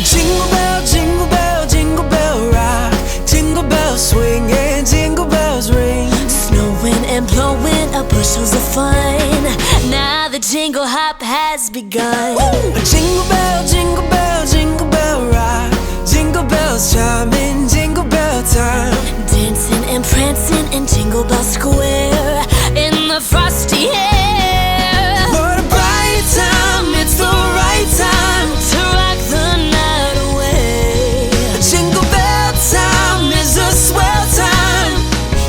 Jingle bell, jingle bell rock. Jingle bells swing and jingle bells ring. Snowing and blowing up bushels of fun. Now the jingle hop has begun. Jingle bell, jingle bell, jingle bell rock. Jingle bells chime in jingle bell time. Dancing and prancing in Jingle Bell Square in the frosty air. What a bright time, it's the right time to rock the night away. Jingle bell time is a swell time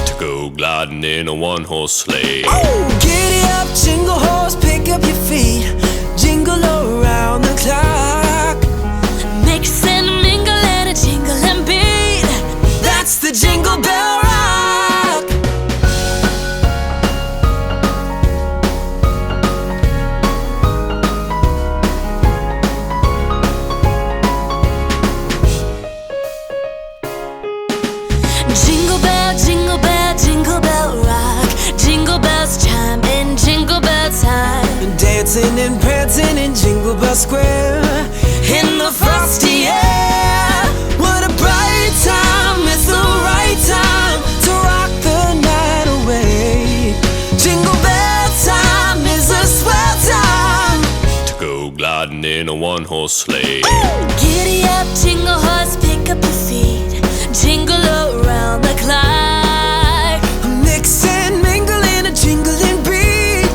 to go gliding in a one-horse sleigh. Giddy up, jingle horse, pick up your feet. Jingle around the clock. Mix and mingle and a jingle and beat. That's the Jingle Bell Rock. Jingle bell, jingle bell, jingle bell rock. Jingle bells chime in Jingle Bell time. Dancing and prancing in Jingle Bell Square in the frosty air. What a bright time, it's the right time to rock the night away. Jingle bell time is a swell time to go gliding in a one-horse sleigh. Giddy up, jingle horse, pick up your feet. Jingle around the clock. Mix and mingle in a jingling beat.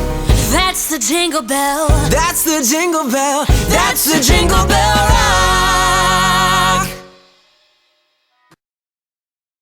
That's the Jingle Bell. That's the Jingle Bell. That's the Jingle Bell Rock.